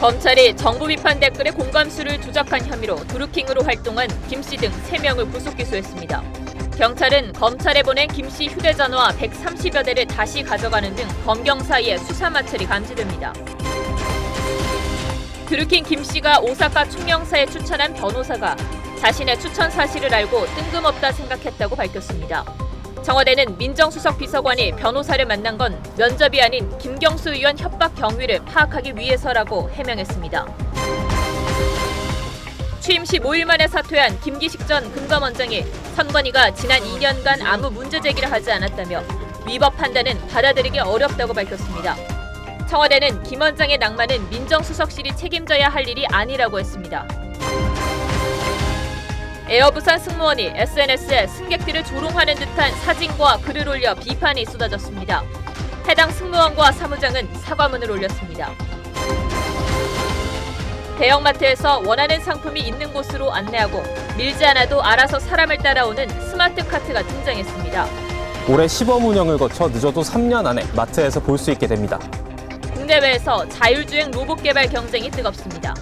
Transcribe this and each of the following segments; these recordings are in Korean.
검찰이 정부 비판 댓글의 공감수를 조작한 혐의로 드루킹으로 활동한 김 씨 등 3명을 구속 기소했습니다. 경찰은 검찰에 보낸 김 씨 휴대전화 130여 대를 다시 가져가는 등 검경 사이에 수사 마찰이 감지됩니다. 드루킹 김 씨가 오사카 총영사에 추천한 변호사가 자신의 추천 사실을 알고 뜬금없다 생각했다고 밝혔습니다. 청와대는 민정수석 비서관이 변호사를 만난 건 면접이 아닌 김경수 의원 협박 경위를 파악하기 위해서라고 해명했습니다. 취임 시 5일 만에 사퇴한 김기식 전 금감원장이 선관위가 지난 2년간 아무 문제 제기를 하지 않았다며 위법 판단은 받아들이기 어렵다고 밝혔습니다. 청와대는 김 원장의 낭만은 민정수석실이 책임져야 할 일이 아니라고 했습니다. 에어부산 승무원이 SNS에 승객들을 조롱하는 듯한 사진과 글을 올려 비판이 쏟아졌습니다. 해당 승무원과 사무장은 사과문을 올렸습니다. 대형마트에서 원하는 상품이 있는 곳으로 안내하고 밀지 않아도 알아서 사람을 따라오는 스마트 카트가 등장했습니다. 올해 시범 운영을 거쳐 늦어도 3년 안에 마트에서 볼 수 있게 됩니다. 국내외에서 자율주행 로봇 개발 경쟁이 뜨겁습니다.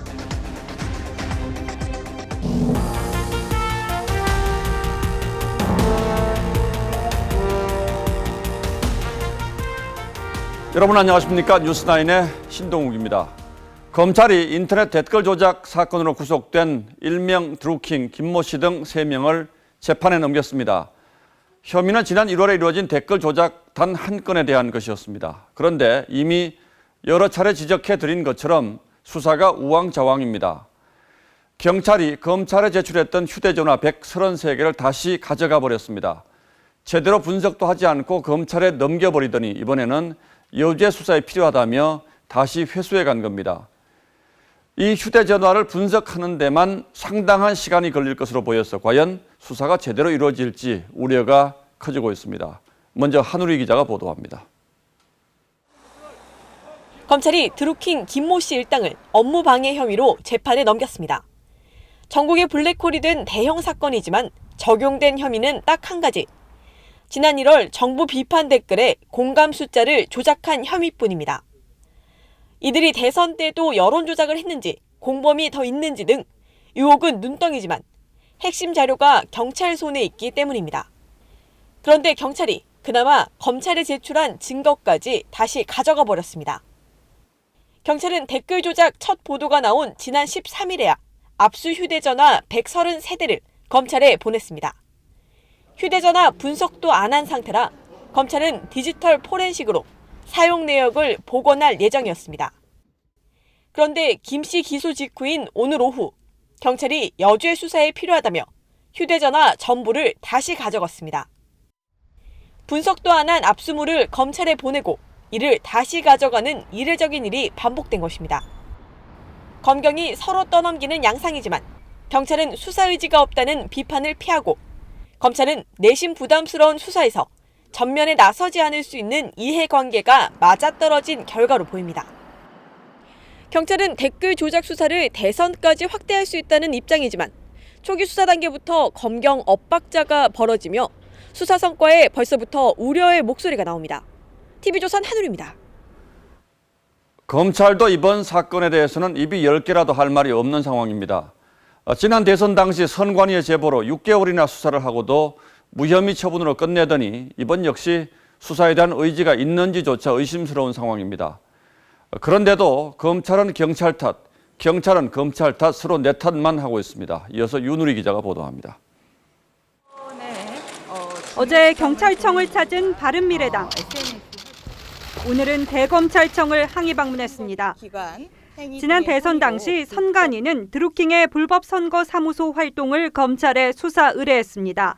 여러분 안녕하십니까? 뉴스나인의 신동욱입니다. 검찰이 인터넷 댓글 조작 사건으로 구속된 일명 드루킹, 김모 씨 등 3명을 재판에 넘겼습니다. 혐의는 지난 1월에 이루어진 댓글 조작 단 한 건에 대한 것이었습니다. 그런데 이미 여러 차례 지적해드린 것처럼 수사가 우왕좌왕입니다. 경찰이 검찰에 제출했던 휴대전화 133개를 다시 가져가 버렸습니다. 제대로 분석도 하지 않고 검찰에 넘겨버리더니 이번에는 여죄 수사에 필요하다며 다시 회수해 간 겁니다. 이 휴대전화를 분석하는 데만 상당한 시간이 걸릴 것으로 보여서 과연 수사가 제대로 이루어질지 우려가 커지고 있습니다. 먼저 한우리 기자가 보도합니다. 검찰이 드루킹 김모 씨 일당을 업무방해 혐의로 재판에 넘겼습니다. 전국에 블랙홀이 된 대형 사건이지만 적용된 혐의는 딱 한 가지. 지난 1월 정부 비판 댓글에 공감 숫자를 조작한 혐의뿐입니다. 이들이 대선 때도 여론 조작을 했는지 공범이 더 있는지 등 의혹은 눈덩이지만 핵심 자료가 경찰 손에 있기 때문입니다. 그런데 경찰이 그나마 검찰에 제출한 증거까지 다시 가져가 버렸습니다. 경찰은 댓글 조작 첫 보도가 나온 지난 13일에야 압수 휴대전화 133대를 검찰에 보냈습니다. 휴대전화 분석도 안 한 상태라 검찰은 디지털 포렌식으로 사용 내역을 복원할 예정이었습니다. 그런데 김 씨 기소 직후인 오늘 오후 경찰이 여죄 수사에 필요하다며 휴대전화 전부를 다시 가져갔습니다. 분석도 안 한 압수물을 검찰에 보내고 이를 다시 가져가는 이례적인 일이 반복된 것입니다. 검경이 서로 떠넘기는 양상이지만 경찰은 수사 의지가 없다는 비판을 피하고 검찰은 내심 부담스러운 수사에서 전면에 나서지 않을 수 있는 이해관계가 맞아떨어진 결과로 보입니다. 경찰은 댓글 조작 수사를 대선까지 확대할 수 있다는 입장이지만 초기 수사 단계부터 검경 엇박자가 벌어지며 수사 성과에 벌써부터 우려의 목소리가 나옵니다. TV조선 한우리입니다. 검찰도 이번 사건에 대해서는 입이 10개라도 할 말이 없는 상황입니다. 지난 대선 당시 선관위의 제보로 6개월이나 수사를 하고도 무혐의 처분으로 끝내더니 이번 역시 수사에 대한 의지가 있는지조차 의심스러운 상황입니다. 그런데도 검찰은 경찰 탓, 경찰은 검찰 탓, 서로 내 탓만 하고 있습니다. 이어서 윤우리 기자가 보도합니다. 어제 경찰청을 찾은 바른미래당. 오늘은 대검찰청을 항의 방문했습니다. 지난 대선 당시 선관위는 드루킹의 불법 선거 사무소 활동을 검찰에 수사 의뢰했습니다.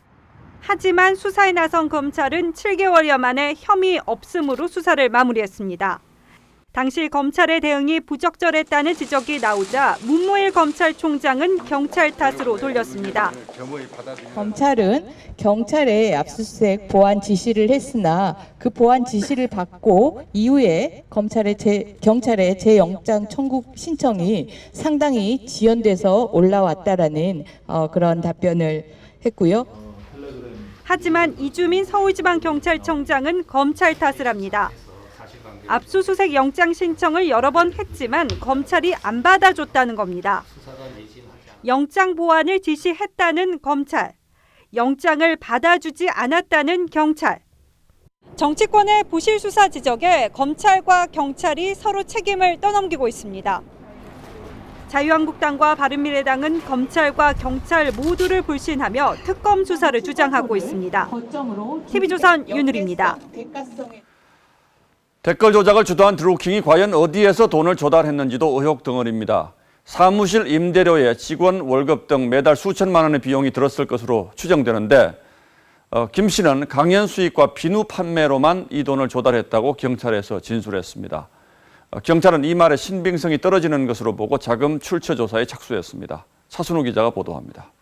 하지만 수사에 나선 검찰은 7개월여 만에 혐의 없음으로 수사를 마무리했습니다. 당시 검찰의 대응이 부적절했다는 지적이 나오자 문무일 검찰총장은 경찰 탓으로 돌렸습니다. 검찰은 경찰에 압수수색 보안 지시를 했으나 그 보안 지시를 받고 이후에 경찰의 재영장 청구 신청이 상당히 지연돼서 올라왔다라는 그런 답변을 했고요. 하지만 이주민 서울지방경찰청장은 검찰 탓을 합니다. 압수수색 영장 신청을 여러 번 했지만 검찰이 안 받아줬다는 겁니다. 영장 보완을 지시했다는 검찰, 영장을 받아주지 않았다는 경찰. 정치권의 부실 수사 지적에 검찰과 경찰이 서로 책임을 떠넘기고 있습니다. 자유한국당과 바른미래당은 검찰과 경찰 모두를 불신하며 특검 수사를 주장하고 있습니다. TV조선 윤을입니다. 댓글 조작을 주도한 드루킹이 과연 어디에서 돈을 조달했는지도 의혹 덩어리입니다. 사무실 임대료에 직원 월급 등 매달 수천만 원의 비용이 들었을 것으로 추정되는데 김 씨는 강연 수익과 비누 판매로만 이 돈을 조달했다고 경찰에서 진술했습니다. 경찰은 이 말에 신빙성이 떨어지는 것으로 보고 자금 출처 조사에 착수했습니다. 차순우 기자가 보도합니다.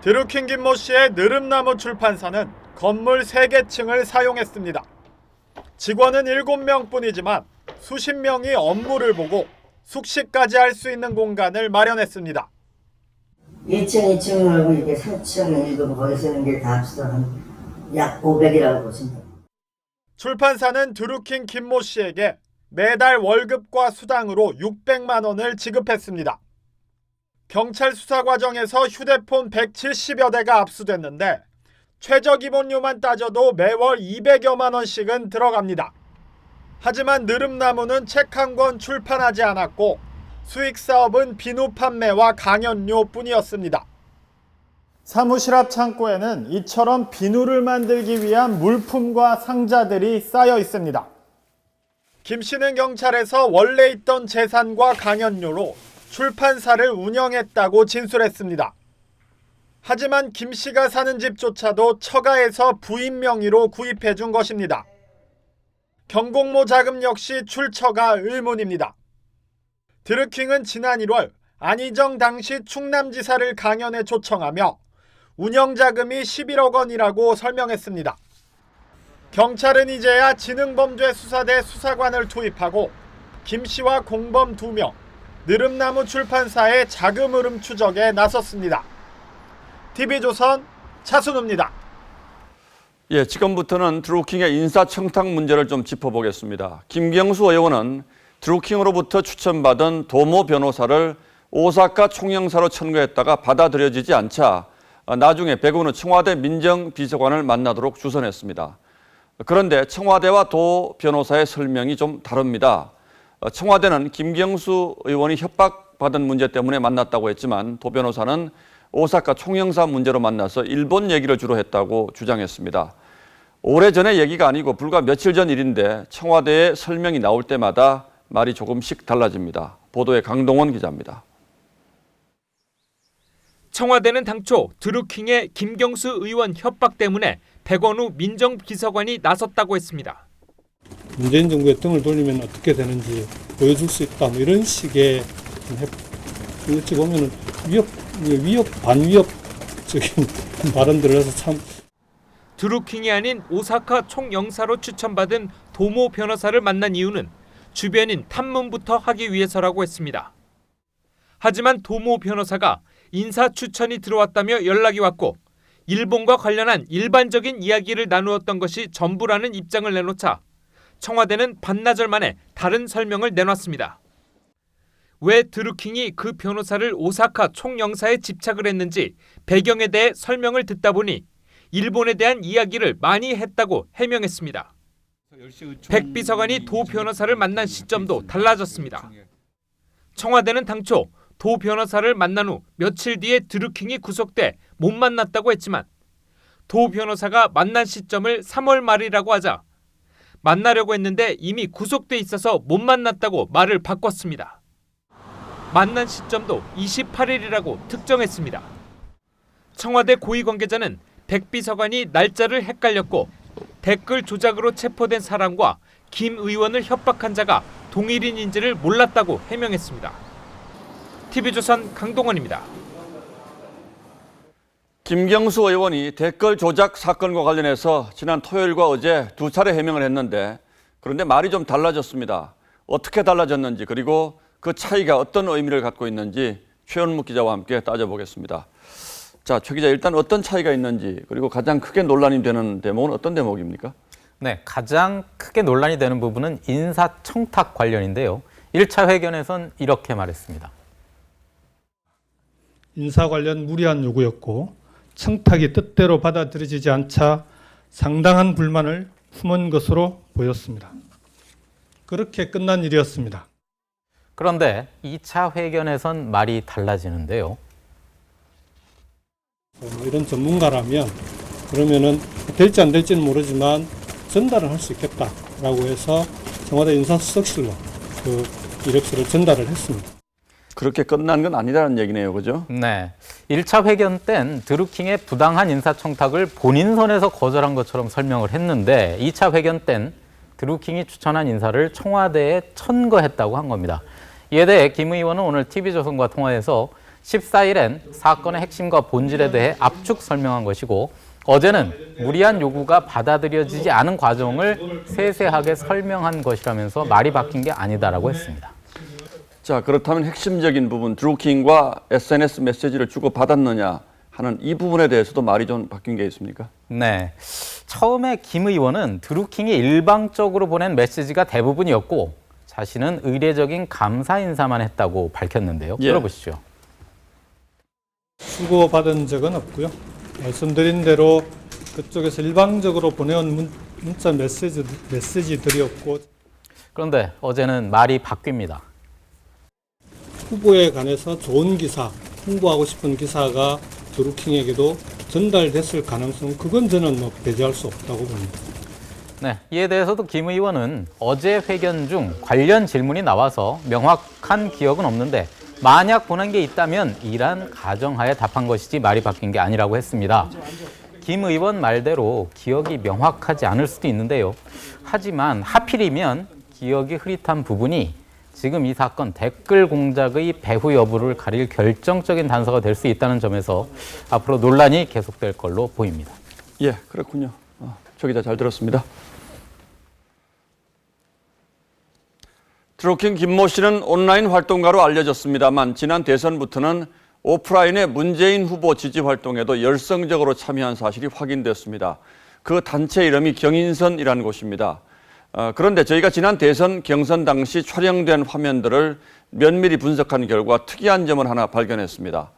드루킹 김모 씨의 느릅나무 출판사는 건물 3개 층을 사용했습니다. 직원은 7명뿐이지만 수십 명이 업무를 보고 숙식까지 할 수 있는 공간을 마련했습니다. 1층, 2층하고 이게 3층, 1층 거기 쓰는 게 다 합쳐서 약 500이라고 보시면 됩니다. 출판사는 드루킹 김모 씨에게 매달 월급과 수당으로 600만 원을 지급했습니다. 경찰 수사 과정에서 휴대폰 170여 대가 압수됐는데 최저기본료만 따져도 매월 200여만 원씩은 들어갑니다. 하지만 느릅나무는 책 한 권 출판하지 않았고 수익 사업은 비누 판매와 강연료 뿐이었습니다. 사무실 앞 창고에는 이처럼 비누를 만들기 위한 물품과 상자들이 쌓여 있습니다. 김 씨는 경찰에서 원래 있던 재산과 강연료로 출판사를 운영했다고 진술했습니다. 하지만 김 씨가 사는 집조차도 처가에서 부인 명의로 구입해 준 것입니다. 경공모 자금 역시 출처가 의문입니다. 드루킹은 지난 1월 안희정 당시 충남지사를 강연에 초청하며 운영자금이 11억 원이라고 설명했습니다. 경찰은 이제야 지능범죄수사대 수사관을 투입하고 김 씨와 공범 2명, 느릅나무 출판사의 자금 흐름 추적에 나섰습니다. TV조선 차순우입니다. 지금부터는 드루킹의 인사청탁 문제를 좀 짚어보겠습니다. 김경수 의원은 드루킹으로부터 추천받은 도모 변호사를 오사카 총영사로 천거했다가 받아들여지지 않자 나중에 백운우 청와대 민정비서관을 만나도록 주선했습니다. 그런데 청와대와 도 변호사의 설명이 좀 다릅니다. 청와대는 김경수 의원이 협박받은 문제 때문에 만났다고 했지만 도 변호사는 오사카 총영사 문제로 만나서 일본 얘기를 주로 했다고 주장했습니다. 오래전의 얘기가 아니고 불과 며칠 전 일인데 청와대의 설명이 나올 때마다 말이 조금씩 달라집니다. 보도에 강동원 기자입니다. 청와대는 당초 드루킹의 김경수 의원 협박 때문에 백원우 민정비서관이 나섰다고 했습니다. 문재인 정부의 등을 돌리면 어떻게 되는지 보여줄 수 있다. 뭐 이런 식의 어찌 보면 반위협적인 발언들을 해서 참. 드루킹이 아닌 오사카 총영사로 추천받은 도모 변호사를 만난 이유는 주변인 탐문부터 하기 위해서라고 했습니다. 하지만 도모 변호사가 인사 추천이 들어왔다며 연락이 왔고 일본과 관련한 일반적인 이야기를 나누었던 것이 전부라는 입장을 내놓자 청와대는 반나절 만에 다른 설명을 내놨습니다. 왜 드루킹이 그 변호사를 오사카 총영사에 집착을 했는지 배경에 대해 설명을 듣다 보니 일본에 대한 이야기를 많이 했다고 해명했습니다. 백 비서관이 도 변호사를 만난 시점도 달라졌습니다. 청와대는 당초 도 변호사를 만난 후 며칠 뒤에 드루킹이 구속돼 못 만났다고 했지만 도 변호사가 만난 시점을 3월 말이라고 하자 만나려고 했는데 이미 구속돼 있어서 못 만났다고 말을 바꿨습니다. 만난 시점도 28일이라고 특정했습니다. 청와대 고위 관계자는 백 비서관이 날짜를 헷갈렸고 댓글 조작으로 체포된 사람과 김 의원을 협박한 자가 동일인인지를 몰랐다고 해명했습니다. TV조선 강동원입니다. 김경수 의원이 댓글 조작 사건과 관련해서 지난 토요일과 어제 2차례 해명을 했는데 그런데 말이 좀 달라졌습니다. 어떻게 달라졌는지 그리고 그 차이가 어떤 의미를 갖고 있는지 최원묵 기자와 함께 따져보겠습니다. 자, 최 기자 일단 어떤 차이가 있는지 그리고 가장 크게 논란이 되는 대목은 어떤 대목입니까? 네, 가장 크게 논란이 되는 부분은 인사청탁 관련인데요. 1차 회견에선 이렇게 말했습니다. 인사 관련 무리한 요구였고 청탁이 뜻대로 받아들여지지 않자 상당한 불만을 품은 것으로 보였습니다. 그렇게 끝난 일이었습니다. 그런데 2차 회견에선 말이 달라지는데요. 이런 전문가라면 그러면은 될지 안 될지는 모르지만 전달을 할 수 있겠다라고 해서 청와대 인사수석실로 그 이력서를 전달을 했습니다. 그렇게 끝난 건 아니라는 얘기네요, 그죠? 네, 1차 회견 땐 드루킹의 부당한 인사청탁을 본인 선에서 거절한 것처럼 설명을 했는데 2차 회견 땐 드루킹이 추천한 인사를 청와대에 천거했다고 한 겁니다. 이에 대해 김 의원은 오늘 TV조선과 통화에서 14일엔 사건의 핵심과 본질에 대해 압축 설명한 것이고 어제는 무리한 요구가 받아들여지지 않은 과정을 세세하게 설명한 것이라면서 말이 바뀐 게 아니다라고 했습니다. 자, 그렇다면 핵심적인 부분, 드루킹과 SNS 메시지를 주고받았느냐 하는 이 부분에 대해서도 말이 좀 바뀐 게 있습니까? 네, 처음에 김 의원은 드루킹이 일방적으로 보낸 메시지가 대부분이었고 자신은 의례적인 감사 인사만 했다고 밝혔는데요. 들어보시죠. 수고받은 적은 없고요. 말씀드린 대로 그쪽에서 일방적으로 보내온 문자 메시지들이었고 그런데 어제는 말이 바뀝니다. 후보에 관해서 좋은 기사, 홍보하고 싶은 기사가 드루킹에게도 전달됐을 가능성, 그건 저는 배제할 수 없다고 봅니다. 네, 이에 대해서도 김 의원은 어제 회견 중 관련 질문이 나와서 명확한 기억은 없는데 만약 보낸 게 있다면 이란 가정하에 답한 것이지 말이 바뀐 게 아니라고 했습니다. 김 의원 말대로 기억이 명확하지 않을 수도 있는데요. 하지만 하필이면 기억이 흐릿한 부분이 지금 이 사건 댓글 공작의 배후 여부를 가릴 결정적인 단서가 될 수 있다는 점에서 앞으로 논란이 계속될 걸로 보입니다. 예, 그렇군요. 조 기자 잘 들었습니다. 드루킹 김모 씨는 온라인 활동가로 알려졌습니다만 지난 대선부터는 오프라인의 문재인 후보 지지 활동에도 열성적으로 참여한 사실이 확인됐습니다. 그 단체 이름이 경인선이라는 곳입니다. 그런데 저희가 지난 대선 경선 당시 촬영된 화면들을 면밀히 분석한 결과 특이한 점을 하나 발견했습니다.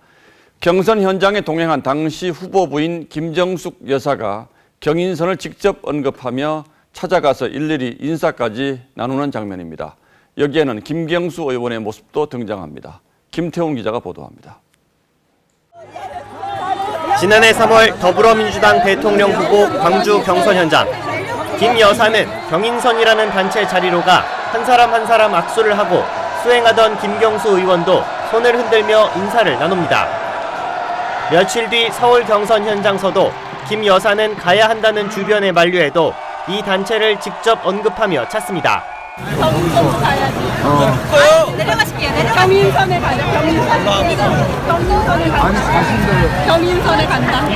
경선 현장에 동행한 당시 후보부인 김정숙 여사가 경인선을 직접 언급하며 찾아가서 일일이 인사까지 나누는 장면입니다. 여기에는 김경수 의원의 모습도 등장합니다. 김태훈 기자가 보도합니다. 지난해 3월 더불어민주당 대통령 후보 광주 경선 현장. 김 여사는 경인선이라는 단체 자리로 가 한 사람 한 사람 악수를 하고 수행하던 김경수 의원도 손을 흔들며 인사를 나눕니다. 며칠 뒤 서울 경선 현장서도 김 여사는 가야 한다는 주변의 만류에도 이 단체를 직접 언급하며 찾습니다. 경인선으로 가야지. 내려가실게요. 경인선에 가자. 경인선에 간다.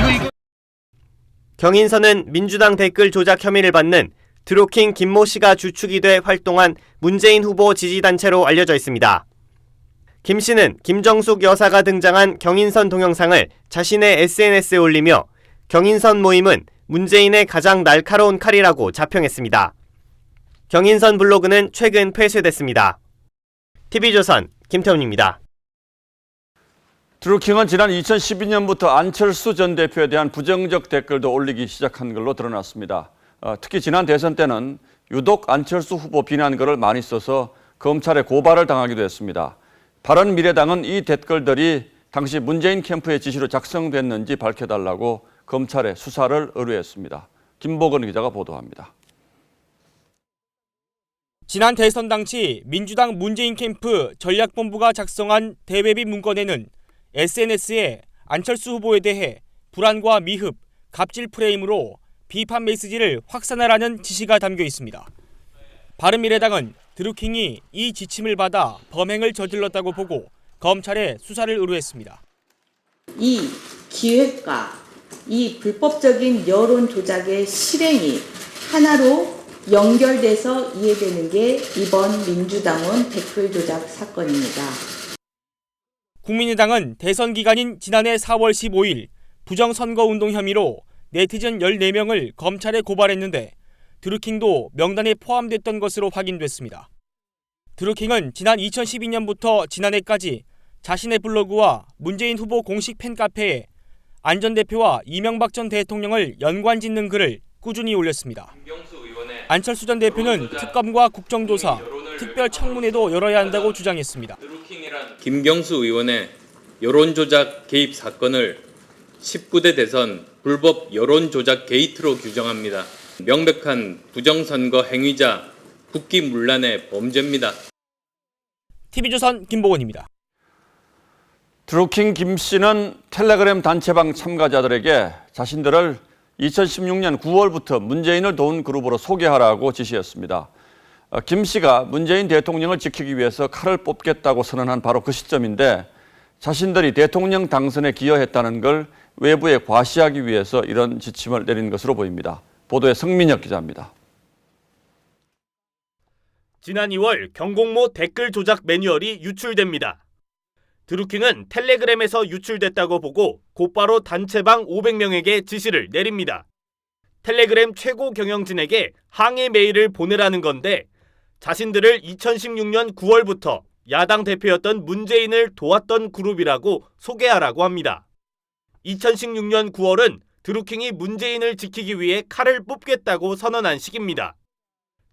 경인선은 민주당 댓글 조작 혐의를 받는 드루킹 김모 씨가 주축이 돼 활동한 문재인 후보 지지단체로 알려져 있습니다. 김 씨는 김정숙 여사가 등장한 경인선 동영상을 자신의 SNS에 올리며 경인선 모임은 문재인의 가장 날카로운 칼이라고 자평했습니다. 경인선 블로그는 최근 폐쇄됐습니다. TV조선 김태훈입니다. 드루킹은 지난 2012년부터 안철수 전 대표에 대한 부정적 댓글도 올리기 시작한 걸로 드러났습니다. 특히 지난 대선 때는 유독 안철수 후보 비난글을 많이 써서 검찰에 고발을 당하기도 했습니다. 바른미래당은 이 댓글들이 당시 문재인 캠프의 지시로 작성됐는지 밝혀달라고 검찰에 수사를 의뢰했습니다. 김보건 기자가 보도합니다. 지난 대선 당시 민주당 문재인 캠프 전략본부가 작성한 대외비 문건에는 SNS에 안철수 후보에 대해 불안과 미흡, 갑질 프레임으로 비판 메시지를 확산하라는 지시가 담겨 있습니다. 바른미래당은 드루킹이 이 지침을 받아 범행을 저질렀다고 보고 검찰에 수사를 의뢰했습니다. 이 기획과 이 불법적인 여론 조작의 실행이 하나로 연결돼서 이해되는 게 이번 민주당원 댓글 조작 사건입니다. 국민의당은 대선 기간인 지난해 4월 15일 부정선거운동 혐의로 네티즌 14명을 검찰에 고발했는데 드루킹도 명단에 포함됐던 것으로 확인됐습니다. 드루킹은 지난 2012년부터 지난해까지 자신의 블로그와 문재인 후보 공식 팬카페에 안 전 대표와 이명박 전 대통령을 연관짓는 글을 꾸준히 올렸습니다. 안철수 전 대표는 특검과 국정조사, 특별청문회도 열어야 한다고 주장했습니다. 김경수 의원의 여론조작 개입 사건을 19대 대선 불법 여론조작 게이트로 규정합니다. 명백한 부정선거 행위자 국기문란의 범죄입니다. TV조선 김보건입니다. 드루킹 김 씨는 텔레그램 단체방 참가자들에게 자신들을 2016년 9월부터 문재인을 도운 그룹으로 소개하라고 지시했습니다. 김 씨가 문재인 대통령을 지키기 위해서 칼을 뽑겠다고 선언한 바로 그 시점인데 자신들이 대통령 당선에 기여했다는 걸 외부에 과시하기 위해서 이런 지침을 내린 것으로 보입니다. 보도에 성민혁 기자입니다. 지난 2월 경공모 댓글 조작 매뉴얼이 유출됩니다. 드루킹은 텔레그램에서 유출됐다고 보고 곧바로 단체방 500명에게 지시를 내립니다. 텔레그램 최고 경영진에게 항해 메일을 보내라는 건데 자신들을 2016년 9월부터 야당 대표였던 문재인을 도왔던 그룹이라고 소개하라고 합니다. 2016년 9월은 드루킹이 문재인을 지키기 위해 칼을 뽑겠다고 선언한 시기입니다.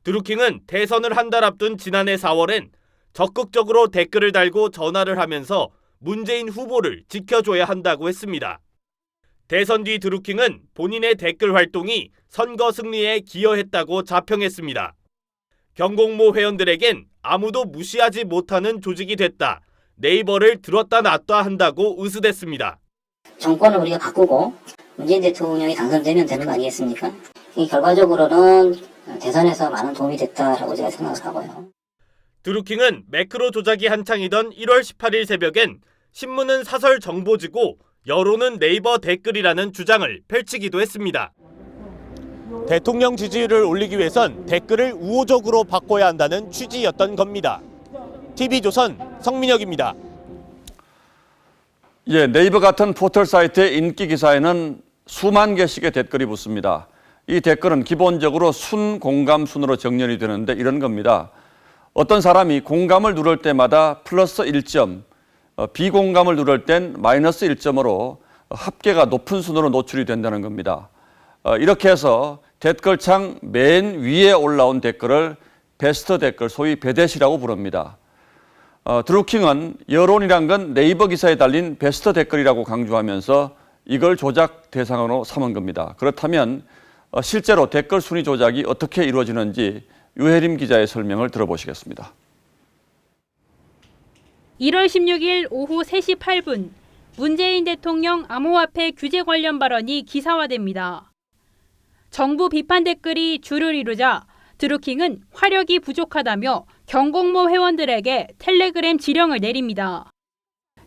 드루킹은 대선을 한 달 앞둔 지난해 4월엔 적극적으로 댓글을 달고 전화를 하면서 문재인 후보를 지켜줘야 한다고 했습니다. 대선 뒤 드루킹은 본인의 댓글 활동이 선거 승리에 기여했다고 자평했습니다. 경공모 회원들에겐 아무도 무시하지 못하는 조직이 됐다. 네이버를 들었다 놨다 한다고 으스댔습니다. 정권을 우리가 바꾸고 문재인 대통령이 당선되면 되는 거 아니겠습니까? 결과적으로는 대선에서 많은 도움이 됐다라고 제가 생각을 하고요. 드루킹은 매크로 조작이 한창이던 1월 18일 새벽엔 신문은 사설 정보지고 여론은 네이버 댓글이라는 주장을 펼치기도 했습니다. 대통령 지지율을 올리기 위해선 댓글을 우호적으로 바꿔야 한다는 취지였던 겁니다. TV조선 성민혁입니다. 예, 네이버 같은 포털 사이트의 인기 기사에는 수만 개씩의 댓글이 붙습니다. 이 댓글은 기본적으로 순, 공감 순으로 정렬이 되는데 이런 겁니다. 어떤 사람이 공감을 누를 때마다 플러스 1점, 비공감을 누를 땐 마이너스 1점으로 합계가 높은 순으로 노출이 된다는 겁니다. 이렇게 해서 댓글창 맨 위에 올라온 댓글을 베스트 댓글, 소위 베댓이라고 부릅니다. 드루킹은 여론이란 건 네이버 기사에 달린 베스트 댓글이라고 강조하면서 이걸 조작 대상으로 삼은 겁니다. 그렇다면 실제로 댓글 순위 조작이 어떻게 이루어지는지 유혜림 기자의 설명을 들어보시겠습니다. 1월 16일 오후 3시 8분 문재인 대통령 암호화폐 규제 관련 발언이 기사화됩니다. 정부 비판 댓글이 주를 이루자 드루킹은 화력이 부족하다며 경공모 회원들에게 텔레그램 지령을 내립니다.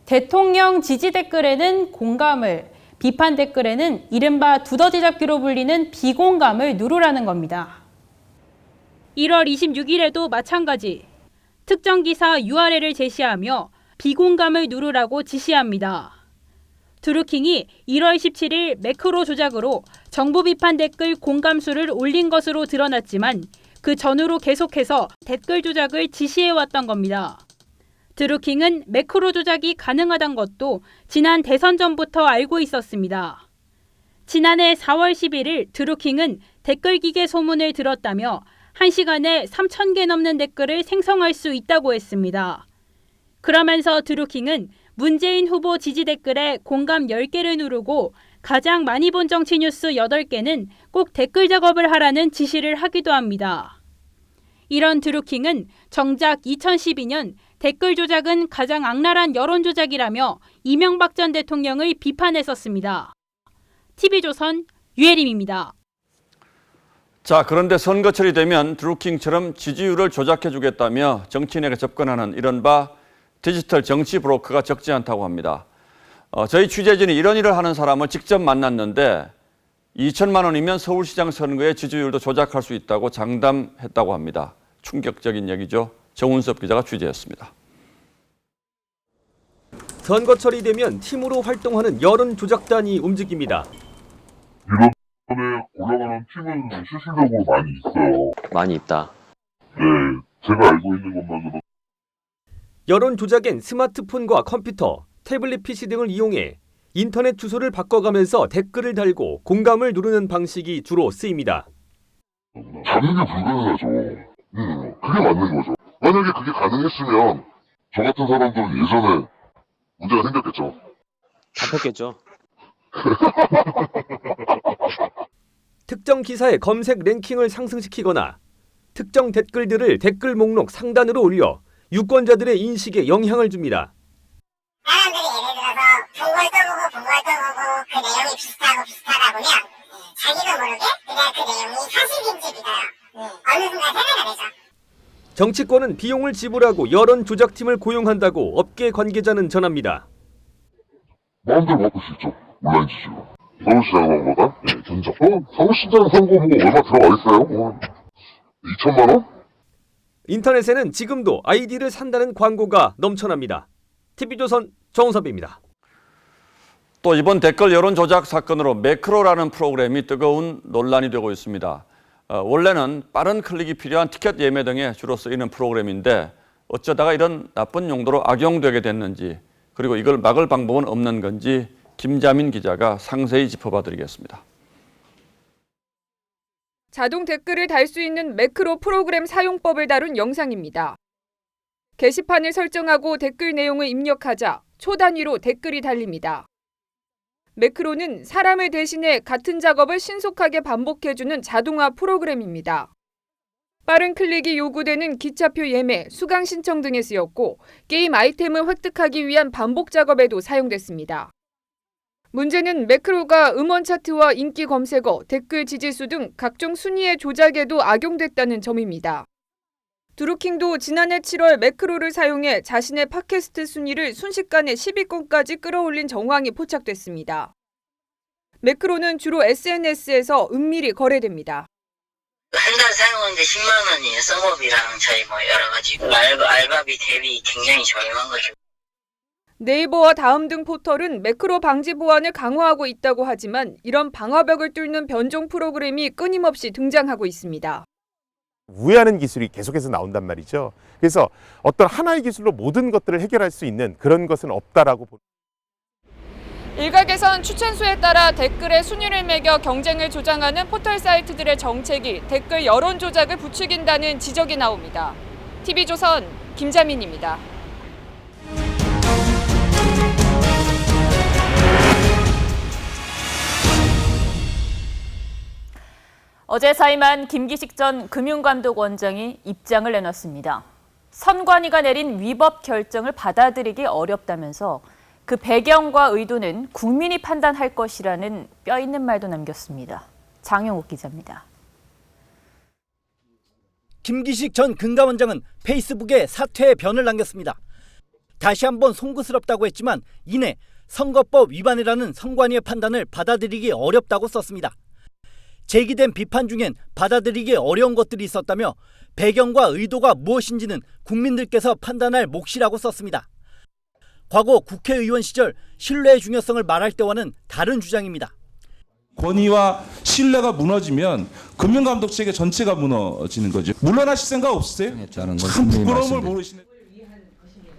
대통령 지지 댓글에는 공감을, 비판 댓글에는 이른바 두더지 잡기로 불리는 비공감을 누르라는 겁니다. 1월 26일에도 마찬가지. 특정 기사 URL을 제시하며 비공감을 누르라고 지시합니다. 드루킹이 1월 17일 매크로 조작으로 정부 비판 댓글 공감수를 올린 것으로 드러났지만 그 전후로 계속해서 댓글 조작을 지시해왔던 겁니다. 드루킹은 매크로 조작이 가능하다는 것도 지난 대선 전부터 알고 있었습니다. 지난해 4월 11일 드루킹은 댓글 기계 소문을 들었다며 1시간에 3,000개 넘는 댓글을 생성할 수 있다고 했습니다. 그러면서 드루킹은 문재인 후보 지지 댓글에 공감 10개를 누르고 가장 많이 본 정치 뉴스 8개는 꼭 댓글 작업을 하라는 지시를 하기도 합니다. 이런 드루킹은 정작 2012년 댓글 조작은 가장 악랄한 여론 조작이라며 이명박 전 대통령을 비판했었습니다. TV조선 유혜림입니다. 자, 그런데 선거철이 되면 드루킹처럼 지지율을 조작해주겠다며 정치인에게 접근하는 이른바 디지털 정치 브로커가 적지 않다고 합니다. 저희 취재진이 이런 일을 하는 사람을 직접 만났는데 2천만 원이면 서울시장 선거의 지지율도 조작할 수 있다고 장담했다고 합니다. 충격적인 얘기죠. 정운섭 기자가 취재했습니다. 선거철이 되면 팀으로 활동하는 여론 조작단이 움직입니다. 이번에 올라가는 팀은 실질적으로 많이 있어요. 많이 있다. 네, 제가 알고 있는 것만으로. 여론 조작엔 스마트폰과 컴퓨터, 태블릿 PC 등을 이용해 인터넷 주소를 바꿔가면서 댓글을 달고 공감을 누르는 방식이 주로 쓰입니다. 잡는 게 불가능하죠. 그게 맞는 거죠. 만약에 그게 가능했으면 저 같은 사람들은 예전에 문제가 생겼겠죠. 잡혔겠죠. 특정 기사의 검색 랭킹을 상승시키거나 특정 댓글들을 댓글 목록 상단으로 올려 유권자들의 인식에 영향을 줍니다. 사람들이 예를 들어서 본 걸 떠보고 그 내용이 비슷하다 보면 자기도 모르게 그냥 그 내용이 사실인지 믿어요. 어느 순간 세뇌가 되죠. 정치권은 비용을 지불하고 여론 조작팀을 고용한다고 업계 관계자는 전합니다. 마음대로 바꿀 수 있죠. 온라인 지식으로. 서울시장 선거보다 견적. 서울시장 선거 보고 얼마 들어가 있어요? 2천만 원? 인터넷에는 지금도 아이디를 산다는 광고가 넘쳐납니다. TV조선 정섭입니다. 또 이번 댓글 여론 조작 사건으로 매크로라는 프로그램이 뜨거운 논란이 되고 있습니다. 원래는 빠른 클릭이 필요한 티켓 예매 등에 주로 쓰이는 프로그램인데 어쩌다가 이런 나쁜 용도로 악용되게 됐는지, 그리고 이걸 막을 방법은 없는 건지 김자민 기자가 상세히 짚어봐 드리겠습니다. 자동 댓글을 달 수 있는 매크로 프로그램 사용법을 다룬 영상입니다. 게시판을 설정하고 댓글 내용을 입력하자 초 단위로 댓글이 달립니다. 매크로는 사람을 대신해 같은 작업을 신속하게 반복해주는 자동화 프로그램입니다. 빠른 클릭이 요구되는 기차표 예매, 수강 신청 등에 쓰였고 게임 아이템을 획득하기 위한 반복 작업에도 사용됐습니다. 문제는 매크로가 음원 차트와 인기 검색어, 댓글 지지수 등 각종 순위의 조작에도 악용됐다는 점입니다. 드루킹도 지난해 7월 매크로를 사용해 자신의 팟캐스트 순위를 순식간에 10위권까지 끌어올린 정황이 포착됐습니다. 매크로는 주로 SNS에서 은밀히 거래됩니다. 한 달 사용하는데 10만 원이에요. 서버비랑 저희 여러 가지 알바비 대비 굉장히 저렴한 거죠. 네이버와 다음 등 포털은 매크로 방지 보안을 강화하고 있다고 하지만 이런 방화벽을 뚫는 변종 프로그램이 끊임없이 등장하고 있습니다. 우회하는 기술이 계속해서 나온단 말이죠. 그래서 어떤 하나의 기술로 모든 것들을 해결할 수 있는 그런 것은 없다라고 봅니다. 일각에선 추천수에 따라 댓글의 순위를 매겨 경쟁을 조장하는 포털 사이트들의 정책이 댓글 여론 조작을 부추긴다는 지적이 나옵니다. TV조선 김자민입니다. 어제 사임한 김기식 전 금융감독원장이 입장을 내놨습니다. 선관위가 내린 위법 결정을 받아들이기 어렵다면서 그 배경과 의도는 국민이 판단할 것이라는 뼈있는 말도 남겼습니다. 장영욱 기자입니다. 김기식 전 금감원장은 페이스북에 사퇴의 변을 남겼습니다. 다시 한번 송구스럽다고 했지만 이내 선거법 위반이라는 선관위의 판단을 받아들이기 어렵다고 썼습니다. 제기된 비판 중엔 받아들이기 어려운 것들이 있었다며 배경과 의도가 무엇인지는 국민들께서 판단할 몫이라고 썼습니다. 과거 국회의원 시절 신뢰의 중요성을 말할 때와는 다른 주장입니다. 권위와 신뢰가 무너지면 금융감독 체계 전체가 무너지는 거죠. 물러나실 생각 없으세요? 참 부끄러움을 모르시네.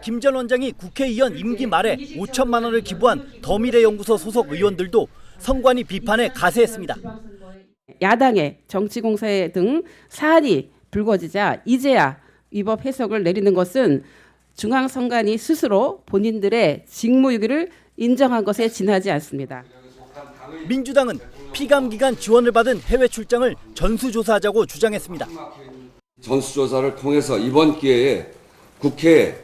김 전 원장이 국회의원 임기 말에 5천만 원을 기부한 더미래연구소 소속 의원들도 선관위 비판에 가세했습니다. 야당의 정치공세 등 사안이 불거지자 이제야 위법 해석을 내리는 것은 중앙선관위 스스로 본인들의 직무유기를 인정한 것에 지나지 않습니다. 민주당은 피감기관 지원을 받은 해외 출장을 전수조사하자고 주장했습니다. 전수조사를 통해서 이번 기회에 국회에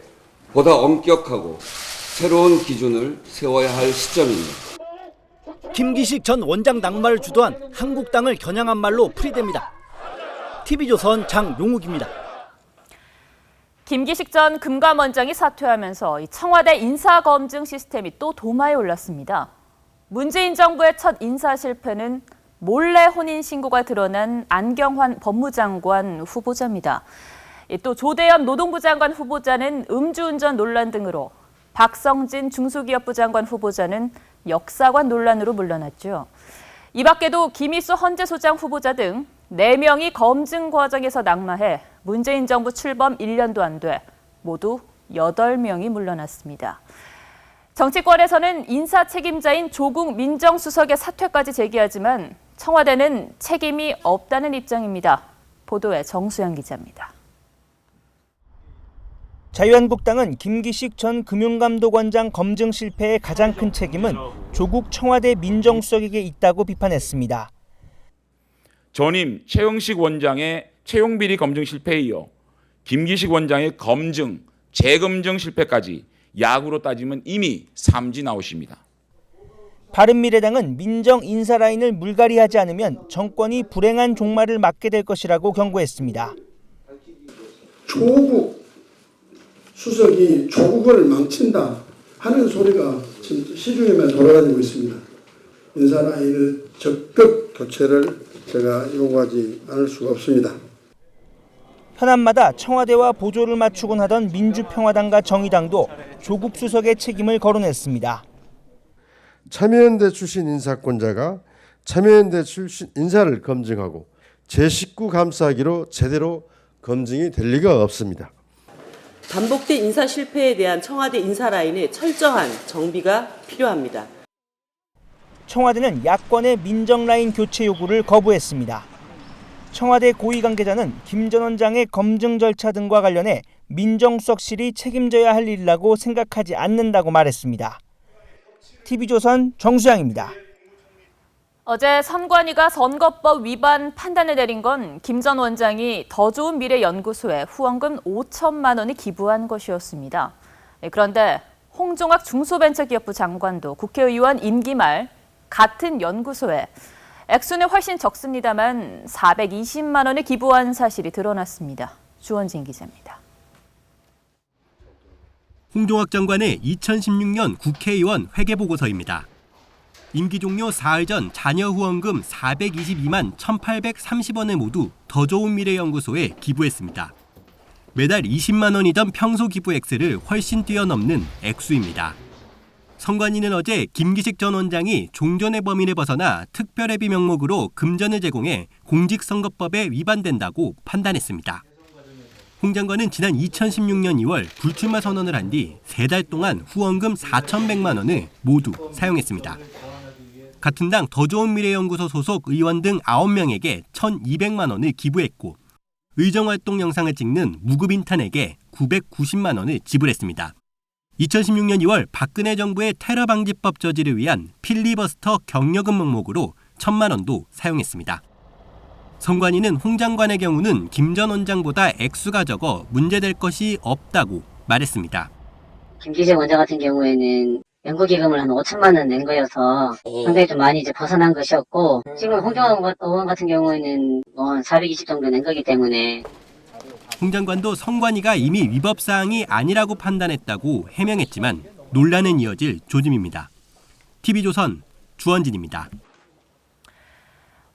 보다 엄격하고 새로운 기준을 세워야 할 시점입니다. 김기식 전 원장 낙마를 주도한 한국당을 겨냥한 말로 풀이됩니다. TV조선 장용욱입니다. 김기식 전 금감원장이 사퇴하면서 청와대 인사검증 시스템이 또 도마에 올랐습니다. 문재인 정부의 첫 인사 실패는 몰래 혼인신고가 드러난 안경환 법무장관 후보자입니다. 또 조대현 노동부 장관 후보자는 음주운전 논란 등으로, 박성진 중소기업부 장관 후보자는 역사관 논란으로 물러났죠. 이 밖에도 김희수 헌재소장 후보자 등 4명이 검증 과정에서 낙마해 문재인 정부 출범 1년도 안 돼 모두 8명이 물러났습니다. 정치권에서는 인사 책임자인 조국 민정수석의 사퇴까지 제기하지만 청와대는 책임이 없다는 입장입니다. 보도에 정수영 기자입니다. 자유한국당은 김기식 전 금융감독원장 검증 실패의 가장 큰 책임은 조국 청와대 민정수석에게 있다고 비판했습니다. 전임 최영식 원장의 채용비리 검증 실패에 이어 김기식 원장의 검증, 재검증 실패까지 야구로 따지면 이미 삼진 아웃입니다. 바른미래당은 민정 인사 라인을 물갈이하지 않으면 정권이 불행한 종말을 맞게 될 것이라고 경고했습니다. 조국 수석이 조국을 망친다 하는 소리가 지금 시중에만 돌아다니고 있습니다. 인사 라인을 적극 교체를 제가 요구하지 않을 수가 없습니다. 현안마다 청와대와 보조를 맞추곤 하던 민주평화당과 정의당도 조국 수석의 책임을 거론했습니다. 참여연대 출신 인사권자가 참여연대 출신 인사를 검증하고 제19 감사하기로 제대로 검증이 될 리가 없습니다. 반복된 인사 실패에 대한 청와대 인사 라인의 철저한 정비가 필요합니다. 청와대는 야권의 민정 라인 교체 요구를 거부했습니다. 청와대 고위 관계자는 김 전 원장의 검증 절차 등과 관련해 민정수석실이 책임져야 할 일이라고 생각하지 않는다고 말했습니다. TV조선 정수양입니다. 어제 선관위가 선거법 위반 판단을 내린 건 김 전 원장이 더 좋은 미래 연구소에 후원금 5천만 원을 기부한 것이었습니다. 그런데 홍종학 중소벤처기업부 장관도 국회의원 임기 말 같은 연구소에 액수는 훨씬 적습니다만 420만 원을 기부한 사실이 드러났습니다. 주원진 기자입니다. 홍종학 장관의 2016년 국회의원 회계보고서입니다. 임기 종료 4일 전 자녀 후원금 422만 1,830원을 모두 더 좋은 미래 연구소에 기부했습니다. 매달 20만 원이던 평소 기부 액수를 훨씬 뛰어넘는 액수입니다. 선관위는 어제 김기식 전 원장이 종전의 범위를 벗어나 특별회비 명목으로 금전을 제공해 공직선거법에 위반된다고 판단했습니다. 홍 장관은 지난 2016년 2월 불출마 선언을 한 뒤 3달 동안 후원금 4,100만 원을 모두 사용했습니다. 같은 당 더 좋은 미래연구소 소속 의원 등 9명에게 1,200만 원을 기부했고 의정활동 영상을 찍는 무급인턴에게 990만 원을 지불했습니다. 2016년 2월 박근혜 정부의 테러방지법 저지를 위한 필리버스터 격려금 명목으로 1,000만 원도 사용했습니다. 선관위는 홍 장관의 경우는 김 전 원장보다 액수가 적어 문제될 것이 없다고 말했습니다. 김기식 원장 같은 경우에는 연구기금을 한 5천만 원 낸 거여서 상당히 좀 많이 이제 벗어난 것이었고, 지금 홍종학 의원 같은 경우에는 420 정도 낸 거기 때문에. 홍 장관도 선관위가 이미 위법 사항이 아니라고 판단했다고 해명했지만 논란은 이어질 조짐입니다. TV조선 주원진입니다.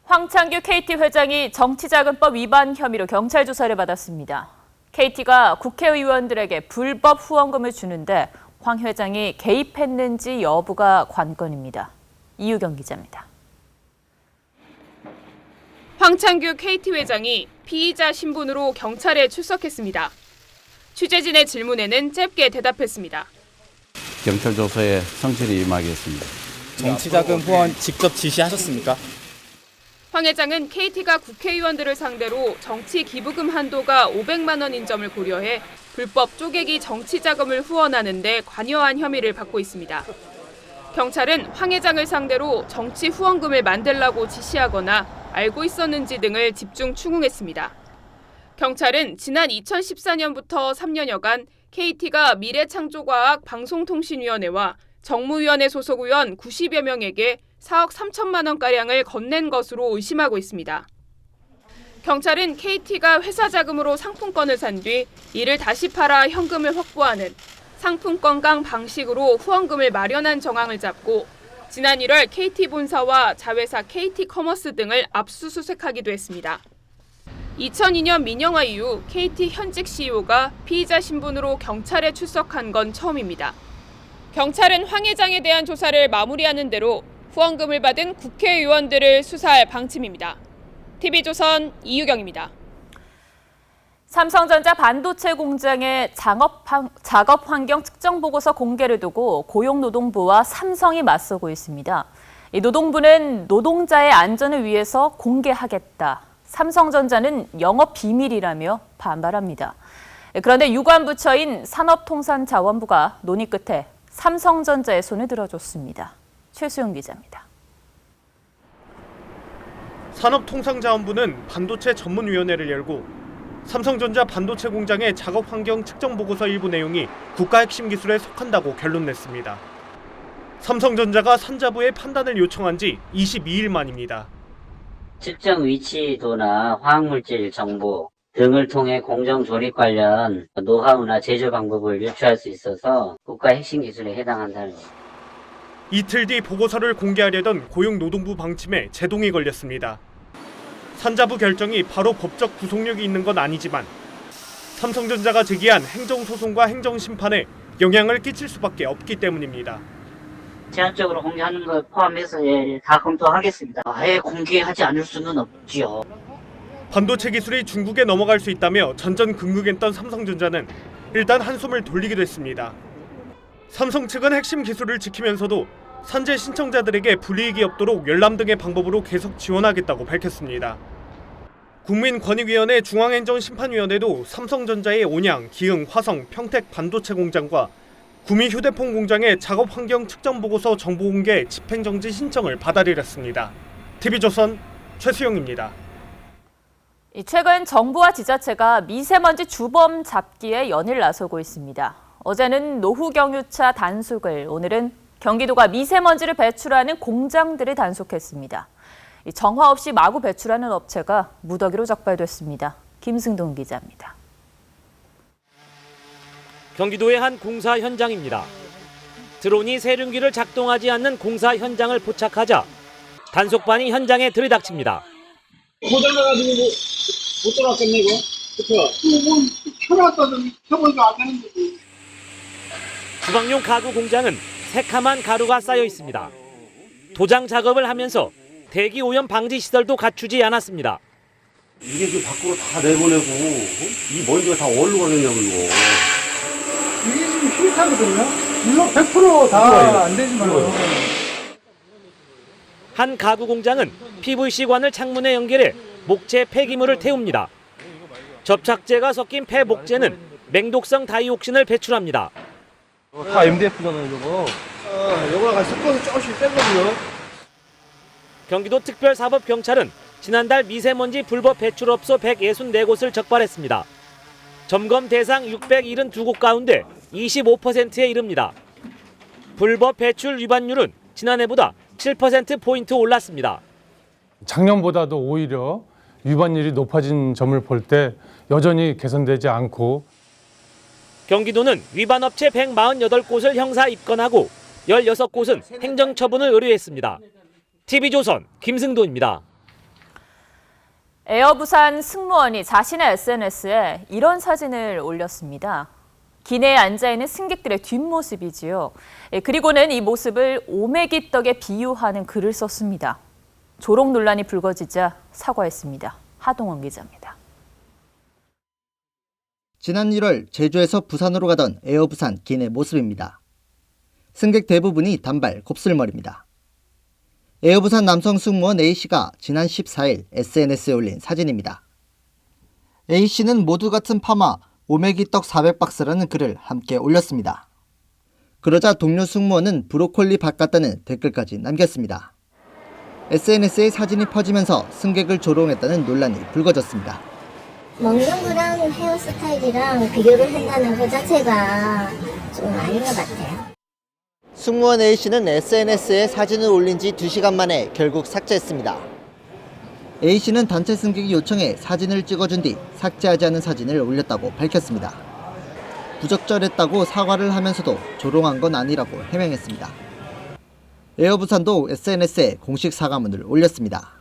황창규 KT 회장이 정치자금법 위반 혐의로 경찰 조사를 받았습니다. KT가 국회의원들에게 불법 후원금을 주는데 황 회장이 개입했는지 여부가 관건입니다. 이유경 기자입니다. 황창규 KT 회장이 피의자 신분으로 경찰에 출석했습니다. 취재진의 질문에는 짧게 대답했습니다. 경찰 조사에 성실히 임하겠습니다. 정치자금 후원 직접 지시하셨습니까? 황 회장은 KT가 국회의원들을 상대로 정치 기부금 한도가 500만 원인 점을 고려해 불법 쪼개기 정치자금을 후원하는 데 관여한 혐의를 받고 있습니다. 경찰은 황 회장을 상대로 정치 후원금을 만들라고 지시하거나 알고 있었는지 등을 집중 추궁했습니다. 경찰은 지난 2014년부터 3년여간 KT가 미래창조과학 방송통신위원회와 정무위원회 소속 의원 90여 명에게 4억 3천만 원가량을 건넨 것으로 의심하고 있습니다. 경찰은 KT가 회사 자금으로 상품권을 산 뒤 이를 다시 팔아 현금을 확보하는 상품권강 방식으로 후원금을 마련한 정황을 잡고 지난 1월 KT 본사와 자회사 KT커머스 등을 압수수색하기도 했습니다. 2002년 민영화 이후 KT 현직 CEO가 피의자 신분으로 경찰에 출석한 건 처음입니다. 경찰은 황 회장에 대한 조사를 마무리하는 대로 후원금을 받은 국회의원들을 수사할 방침입니다. TV조선 이유경입니다. 삼성전자 반도체 공장의 작업 환경 측정 보고서 공개를 두고 고용노동부와 삼성이 맞서고 있습니다. 이 노동부는 노동자의 안전을 위해서 공개하겠다. 삼성전자는 영업 비밀이라며 반발합니다. 그런데 유관부처인 산업통상자원부가 논의 끝에 삼성전자의 손을 들어줬습니다. 최수영 기자입니다. 산업통상자원부는 반도체 전문위원회를 열고 삼성전자 반도체 공장의 작업 환경 측정 보고서 일부 내용이 국가 핵심 기술에 속한다고 결론 냈습니다. 삼성전자가 산자부의 판단을 요청한 지 22일 만입니다. 측정 위치도나 화학물질 정보 등을 통해 공정 조립 관련 노하우나 제조 방법을 유추할 수 있어서 국가 핵심 기술에 해당한다는 겁니다. 이틀 뒤 보고서를 공개하려던 고용노동부 방침에 제동이 걸렸습니다. 산자부 결정이 바로 법적 구속력이 있는 건 아니지만 삼성전자가 제기한 행정소송과 행정심판에 영향을 끼칠 수밖에 없기 때문입니다. 제한적으로 공개하는 걸 포함해서 다 검토하겠습니다. 아예 공개하지 않을 수는 없지요. 반도체 기술이 중국에 넘어갈 수 있다며 전전긍긍했던 삼성전자는 일단 한숨을 돌리기도 했습니다. 삼성 측은 핵심 기술을 지키면서도 산재 신청자들에게 불이익이 없도록 열람 등의 방법으로 계속 지원하겠다고 밝혔습니다. 국민권익위원회 중앙행정심판위원회도 삼성전자의 온양, 기흥, 화성, 평택 반도체 공장과 구미 휴대폰 공장의 작업 환경 측정 보고서 정보 공개 집행정지 신청을 받아들였습니다. TV조선 최수영입니다. 최근 정부와 지자체가 미세먼지 주범 잡기에 연일 나서고 있습니다. 어제는 노후경유차 단속을, 오늘은 경기도가 미세먼지를 배출하는 공장들을 단속했습니다. 정화 없이 마구 배출하는 업체가 무더기로 적발됐습니다. 김승동 기자입니다. 경기도의 한 공사 현장입니다. 드론이 세륜기를 작동하지 않는 공사 현장을 포착하자 단속반이 현장에 들이닥칩니다. 고장나가지고 못 들어왔겠네 이거. 그쵸? 켜놨다더니 켜보니까 안 되는데. 주방용 가구 공장은 새카만 가루가 쌓여 있습니다. 도장 작업을 하면서 대기 오염 방지 시설도 갖추지 않았습니다. 이게 지금 밖으로 다 내보내고 이 먼지가 다 어디로 가겠냐고 이거. 이게 지금 휴일타거든요. 물론 100% 다 안 되지만. 한 가구 공장은 PVC관을 창문에 연결해 목재 폐기물을 태웁니다. 접착제가 섞인 폐목재는 맹독성 다이옥신을 배출합니다. 다 MDF잖아요 저거. 이거랑 같이 섞어서 조금씩 떼거든요. 경기도 특별사법경찰은 지난달 미세먼지 불법 배출업소 164곳을 적발했습니다. 점검 대상 672곳 가운데 25%에 이릅니다. 불법 배출 위반율은 지난해보다 7%포인트 올랐습니다. 작년보다도 오히려 위반율이 높아진 점을 볼 때 여전히 개선되지 않고 경기도는 위반업체 148곳을 형사 입건하고 16곳은 행정처분을 의뢰했습니다. TV조선 김승도입니다. 에어부산 승무원이 자신의 SNS에 이런 사진을 올렸습니다. 기내에 앉아있는 승객들의 뒷모습이지요. 그리고는 이 모습을 오메기 떡에 비유하는 글을 썼습니다. 조롱 논란이 불거지자 사과했습니다. 하동원 기자입니다. 지난 1월 제주에서 부산으로 가던 에어부산 기내 모습입니다. 승객 대부분이 단발 곱슬머리입니다. 에어부산 남성 승무원 A씨가 지난 14일 SNS에 올린 사진입니다. A씨는 모두 같은 파마 오메기떡 400박스라는 글을 함께 올렸습니다. 그러자 동료 승무원은 브로콜리 밥 같다는 댓글까지 남겼습니다. SNS에 사진이 퍼지면서 승객을 조롱했다는 논란이 불거졌습니다. 먹는 거랑 헤어스타일이랑 비교를 한다는 것 자체가 좀 아닌 것 같아요. 승무원 A씨는 SNS에 사진을 올린 지 2시간 만에 결국 삭제했습니다. A씨는 단체 승객이 요청해 사진을 찍어준 뒤 삭제하지 않은 사진을 올렸다고 밝혔습니다. 부적절했다고 사과를 하면서도 조롱한 건 아니라고 해명했습니다. 에어부산도 SNS에 공식 사과문을 올렸습니다.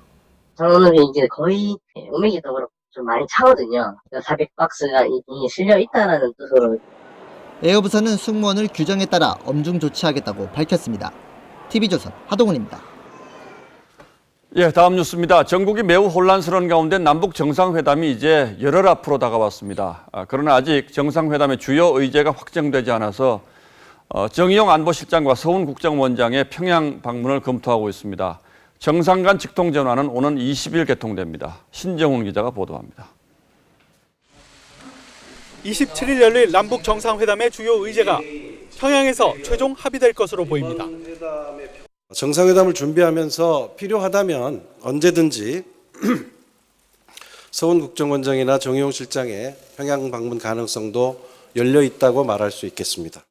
저는 이제 거의 오메기떡으로 좀 많이 차거든요. 400박스가 실려 있다는 뜻으로. 에어부산은 승무원을 규정에 따라 엄중 조치하겠다고 밝혔습니다. TV조선 하동훈입니다. 예, 다음 뉴스입니다. 전국이 매우 혼란스러운 가운데 남북 정상회담이 이제 열흘 앞으로 다가왔습니다. 그러나 아직 정상회담의 주요 의제가 확정되지 않아서 정의용 안보실장과 서훈 국정원장의 평양 방문을 검토하고 있습니다. 정상 간 직통 전화는 오는 20일 개통됩니다. 신정훈 기자가 보도합니다. 27일 열릴 남북 정상회담의 주요 의제가 평양에서 최종 합의될 것으로 보입니다. 정상회담을 준비하면서 필요하다면 언제든지 서훈 국정원장이나 정의용 실장의 평양 방문 가능성도 열려 있다고 말할 수 있겠습니다.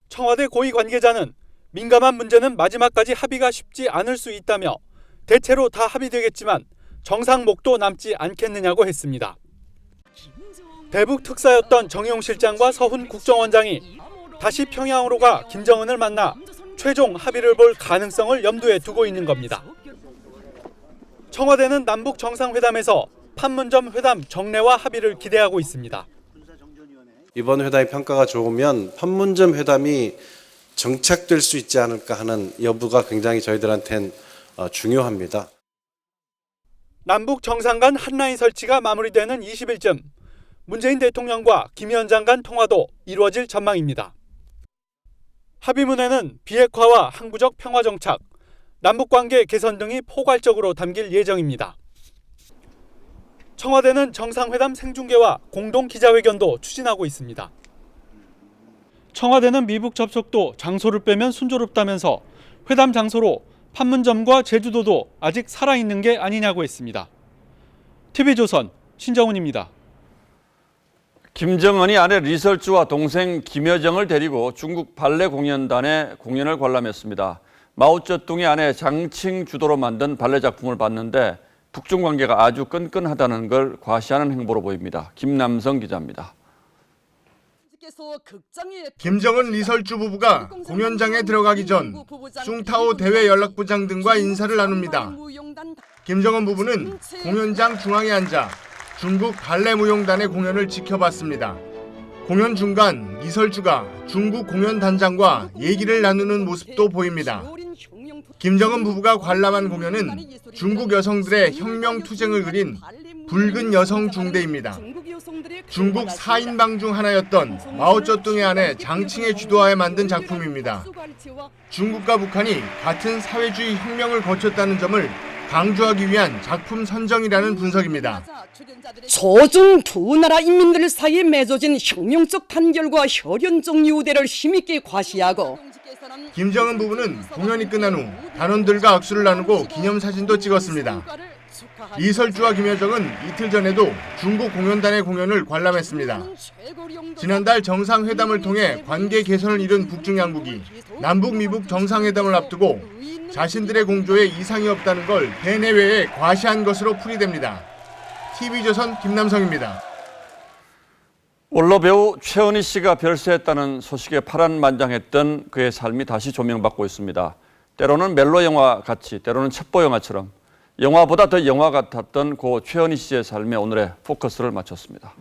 청와대 고위 관계자는 민감한 문제는 마지막까지 합의가 쉽지 않을 수 있다며 대체로 다 합의되겠지만 정상목도 남지 않겠느냐고 했습니다. 대북 특사였던 정의용 실장과 서훈 국정원장이 다시 평양으로 가 김정은을 만나 최종 합의를 볼 가능성을 염두에 두고 있는 겁니다. 청와대는 남북 정상회담에서 판문점 회담 정례와 합의를 기대하고 있습니다. 이번 회담의 평가가 좋으면 판문점 회담이 정착될 수 있지 않을까 하는 여부가 굉장히 저희들한테는 중요합니다. 남북 정상 간 한라인 설치가 마무리되는 20일쯤 문재인 대통령과 김 위원장 간 통화도 이루어질 전망입니다. 합의문에는 비핵화와 항구적 평화 정착, 남북관계 개선 등이 포괄적으로 담길 예정입니다. 청와대는 정상회담 생중계와 공동 기자회견도 추진하고 있습니다. 청와대는 미북 접촉도 장소를 빼면 순조롭다면서 회담 장소로 판문점과 제주도도 아직 살아있는 게 아니냐고 했습니다. TV조선 신정훈입니다. 김정은이 아내 리설주와 동생 김여정을 데리고 중국 발레 공연단의 공연을 관람했습니다. 마오쩌둥의 아내 장칭 주도로 만든 발레 작품을 봤는데 북중 관계가 아주 끈끈하다는 걸 과시하는 행보로 보입니다. 김남성 기자입니다. 김정은 리설주 부부가 공연장에 들어가기 전 숭타오 대외 연락부장 등과 인사를 나눕니다. 김정은 부부는 공연장 중앙에 앉아 중국 발레 무용단의 공연을 지켜봤습니다. 공연 중간 리설주가 중국 공연단장과 얘기를 나누는 모습도 보입니다. 김정은 부부가 관람한 공연은 중국 여성들의 혁명 투쟁을 그린 붉은 여성 중대입니다. 중국 4인방 중 하나였던 마오쩌둥의 아내 장칭의 주도하에 만든 작품입니다. 중국과 북한이 같은 사회주의 혁명을 거쳤다는 점을 강조하기 위한 작품 선정이라는 분석입니다. 조중 두 나라 인민들 사이에 맺어진 혁명적 단결과 혈연적 유대를 힘있게 과시하고 김정은 부부는 공연이 끝난 후 단원들과 악수를 나누고 기념사진도 찍었습니다. 리설주와 김여정은 이틀 전에도 중국 공연단의 공연을 관람했습니다. 지난달 정상회담을 통해 관계 개선을 이룬 북중 양국이 남북 미북 정상회담을 앞두고 자신들의 공조에 이상이 없다는 걸 대내외에 과시한 것으로 풀이됩니다. TV조선 김남성입니다. 원로 배우 최은희 씨가 별세했다는 소식에 파란만장했던 그의 삶이 다시 조명받고 있습니다. 때로는 멜로 영화 같이, 때로는 첩보 영화처럼 영화보다 더 영화 같았던 고 최은희 씨의 삶에 오늘의 포커스를 맞췄습니다.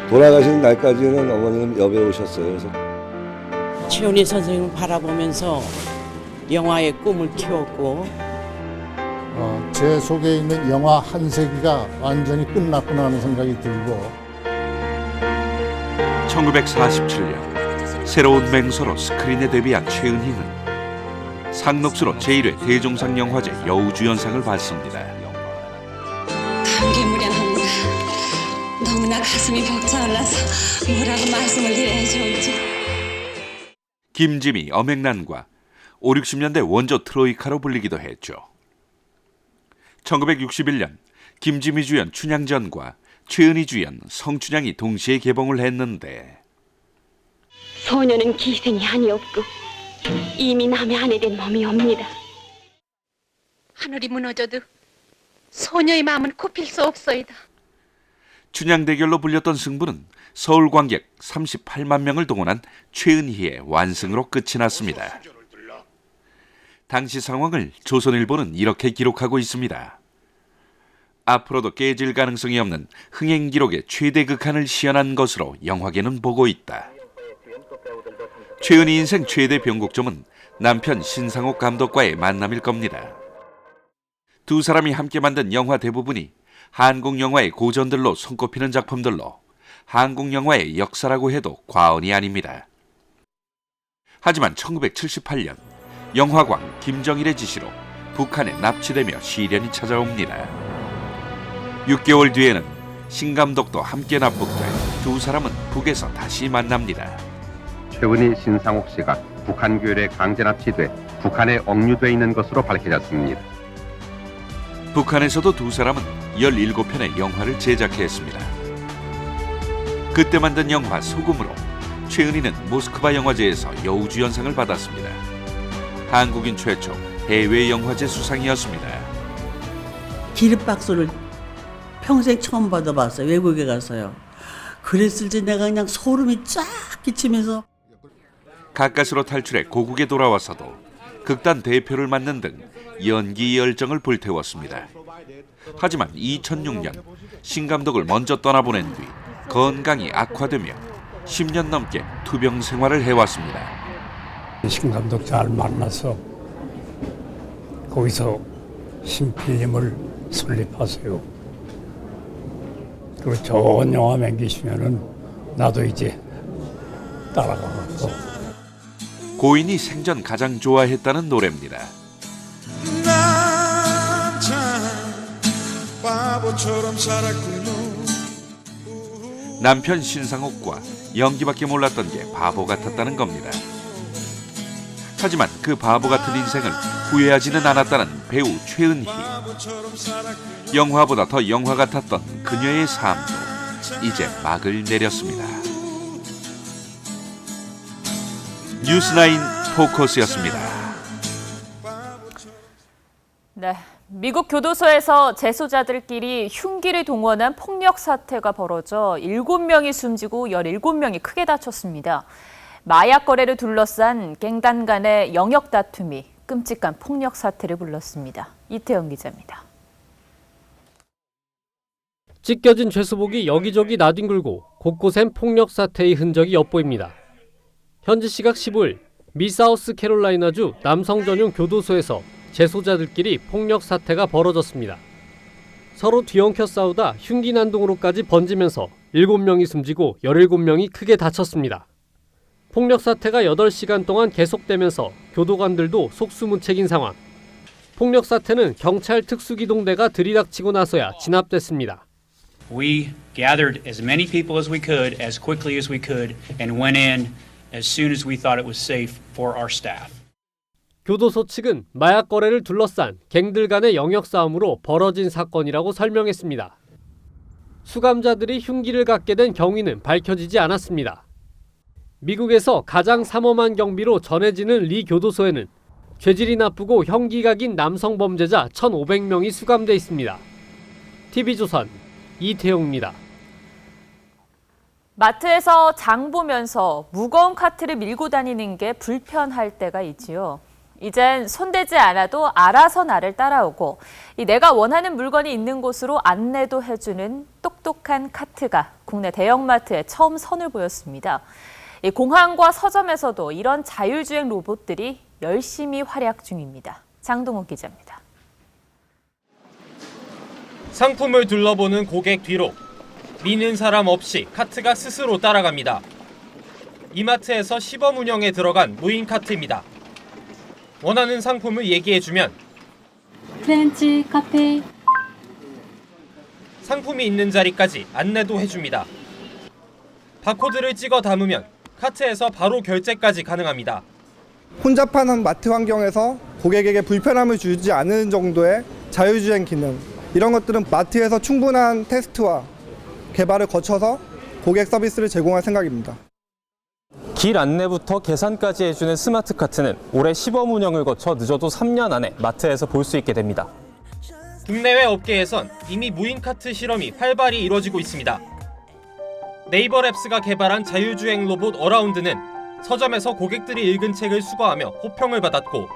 돌아가시는 날까지는 어머니는 여배우셨어요. 그래서 최은희 선생님을 바라보면서 영화의 꿈을 키웠고 제 속에 있는 영화 한 세기가 완전히 끝났구나 하는 생각이 들고 1947년 새로운 맹서로 스크린에 데뷔한 최은희는 상록수로 제1회 대종상영화제 여우주연상을 받습니다. 감개무량합니다. 너무나 가슴이 벅차올라서 뭐라고 말씀을 드려야 좋을지. 김지미, 엄앵란과 5, 60년대 원조 트로이카로 불리기도 했죠. 1961년 김지미 주연 춘향전과 최은희 주연 성춘향이 동시에 개봉을 했는데 소녀는 기생이 아니었고 이미 남의 아내 된 몸이옵니다. 하늘이 무너져도 소녀의 마음은 굽힐 수 없소이다. 춘향 대결로 불렸던 승부는 서울 관객 38만 명을 동원한 최은희의 완승으로 끝이 났습니다. 당시 상황을 조선일보는 이렇게 기록하고 있습니다. 앞으로도 깨질 가능성이 없는 흥행 기록의 최대 극한을 시연한 것으로 영화계는 보고 있다. 최은희 인생 최대 변곡점은 남편 신상옥 감독과의 만남일 겁니다. 두 사람이 함께 만든 영화 대부분이 한국 영화의 고전들로 손꼽히는 작품들로 한국 영화의 역사라고 해도 과언이 아닙니다. 하지만 1978년 영화광 김정일의 지시로 북한에 납치되며 시련이 찾아옵니다. 6개월 뒤에는 신 감독도 함께 납북돼 두 사람은 북에서 다시 만납니다. 최은희 신상옥 씨가 북한 교열에 강제 납치돼 북한에 억류돼 있는 것으로 밝혀졌습니다. 북한에서도 두 사람은 17편의 영화를 제작했습니다. 그때 만든 영화 소금으로 최은희는 모스크바 영화제에서 여우주연상을 받았습니다. 한국인 최초 해외 영화제 수상이었습니다. 기립박수를 평생 처음 받아봤어요. 외국에 가서요. 그랬을 때 내가 그냥 소름이 쫙 끼치면서 가까스로 탈출해 고국에 돌아와서도 극단 대표를 맡는 등 연기 열정을 불태웠습니다. 하지만 2006년 신 감독을 먼저 떠나보낸 뒤 건강이 악화되며 10년 넘게 투병 생활을 해왔습니다. 신 감독 잘 만나서 거기서 신필님을 설립하세요. 그리고 좋은 영화 남기시면은 나도 이제 따라가고. 고인이 생전 가장 좋아했다는 노래입니다. 난 참 바보처럼 살았군요. 남편 신상옥과 연기밖에 몰랐던 게 바보 같았다는 겁니다. 하지만 그 바보 같은 인생을 후회하지는 않았다는 배우 최은희. 영화보다 더 영화 같았던 그녀의 삶도 이제 막을 내렸습니다. 뉴스9 포커스였습니다. 네, 미국 교도소에서 재소자들끼리 흉기를 동원한 폭력 사태가 벌어져 7명이 숨지고 17명이 크게 다쳤습니다. 마약 거래를 둘러싼 갱단 간의 영역 다툼이 끔찍한 폭력 사태를 불렀습니다. 이태영 기자입니다. 찢겨진 죄수복이 여기저기 나뒹굴고 곳곳엔 폭력 사태의 흔적이 엿보입니다. 현지 시각 15일 미 사우스캐롤라이나주 남성 전용 교도소에서 재소자들끼리 폭력 사태가 벌어졌습니다. 서로 뒤엉켜 싸우다 흉기 난동으로까지 번지면서 7명이 숨지고 17명이 크게 다쳤습니다. 폭력 사태가 8시간 동안 계속되면서 교도관들도 속수무책인 상황. 폭력 사태는 경찰 특수기동대가 들이닥치고 나서야 진압됐습니다. We gathered as many people as we could, as quickly as we could, and went in as soon as we thought it was safe for our staff. 교도소 측은 마약 거래를 둘러싼 갱들 간의 영역 싸움으로 벌어진 사건이라고 설명했습니다. 수감자들이 흉기를 갖게 된 경위는 밝혀지지 않았습니다. 미국에서 가장 삼엄한 경비로 전해지는 리 교도소에는 죄질이 나쁘고 형기가 긴 남성 범죄자 1,500명이 수감돼 있습니다. TV조선 이태용입니다. 마트에서 장 보면서 무거운 카트를 밀고 다니는 게 불편할 때가 있지요. 이젠 손대지 않아도 알아서 나를 따라오고 내가 원하는 물건이 있는 곳으로 안내도 해주는 똑똑한 카트가 국내 대형마트에 처음 선을 보였습니다. 공항과 서점에서도 이런 자율주행 로봇들이 열심히 활약 중입니다. 장동욱 기자입니다. 상품을 둘러보는 고객 뒤로 미는 사람 없이 카트가 스스로 따라갑니다. 이마트에서 시범 운영에 들어간 무인 카트입니다. 원하는 상품을 얘기해주면 프렌치 카페 상품이 있는 자리까지 안내도 해줍니다. 바코드를 찍어 담으면 카트에서 바로 결제까지 가능합니다. 혼잡한 마트 환경에서 고객에게 불편함을 주지 않는 정도의 자율주행 기능, 이런 것들은 마트에서 충분한 테스트와 개발을 거쳐서 고객 서비스를 제공할 생각입니다. 길 안내부터 계산까지 해주는 스마트 카트는 올해 시범 운영을 거쳐 늦어도 3년 안에 마트에서 볼 수 있게 됩니다. 국내외 업계에선 이미 무인 카트 실험이 활발히 이루어지고 있습니다. 네이버랩스가 개발한 자율주행 로봇 어라운드는 서점에서 고객들이 읽은 책을 수거하며 호평을 받았고,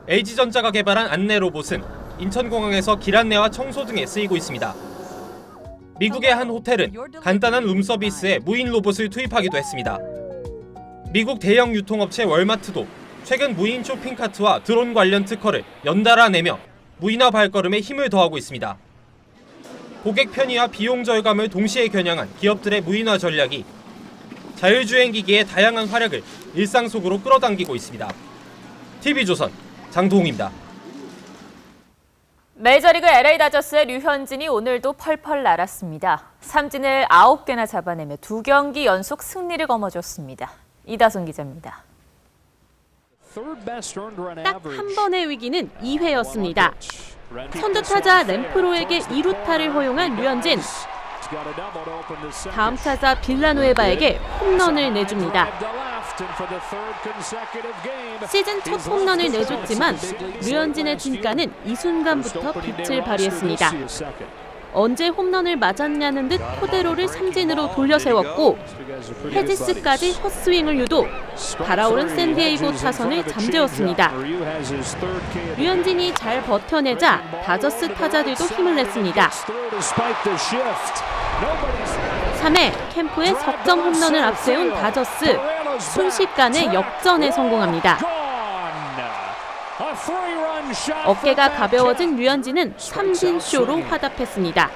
LG전자가 개발한 안내 로봇은 인천공항에서 길 안내와 청소 등에 쓰이고 있습니다. 미국의 한 호텔은 간단한 룸 서비스에 무인 로봇을 투입하기도 했습니다. 미국 대형 유통업체 월마트도 최근 무인 쇼핑카트와 드론 관련 특허를 연달아 내며 무인화 발걸음에 힘을 더하고 있습니다. 고객 편의와 비용 절감을 동시에 겨냥한 기업들의 무인화 전략이 자율주행 기기의 다양한 활약을 일상 속으로 끌어당기고 있습니다. TV조선 장도홍입니다. 메이저리그 LA 다저스의 류현진이 오늘도 펄펄 날았습니다. 삼진을 9개나 잡아내며 2경기 연속 승리를 거머쥐었습니다. 이다솜 기자입니다. 딱 한 번의 위기는 2회였습니다. 선두타자 램프로에게 2루타를 허용한 류현진. 다음 타자 빌라누에바에게 홈런을 내줍니다. 시즌 첫 홈런을 내줬지만 류현진의 진가는 이 순간부터 빛을 발휘했습니다. 언제 홈런을 맞았냐는 듯 토데로를 삼진으로 돌려세웠고 헤지스까지 헛스윙을 유도, 달아오른 샌디에이고 타선을 잠재웠습니다. 류현진이 잘 버텨내자 다저스 타자들도 힘을 냈습니다. 3회 캠프에 석점 홈런을 앞세운 다저스, 순식간에 역전에 성공합니다. 어깨가 가벼워진 류현진은 삼진쇼로 화답했습니다.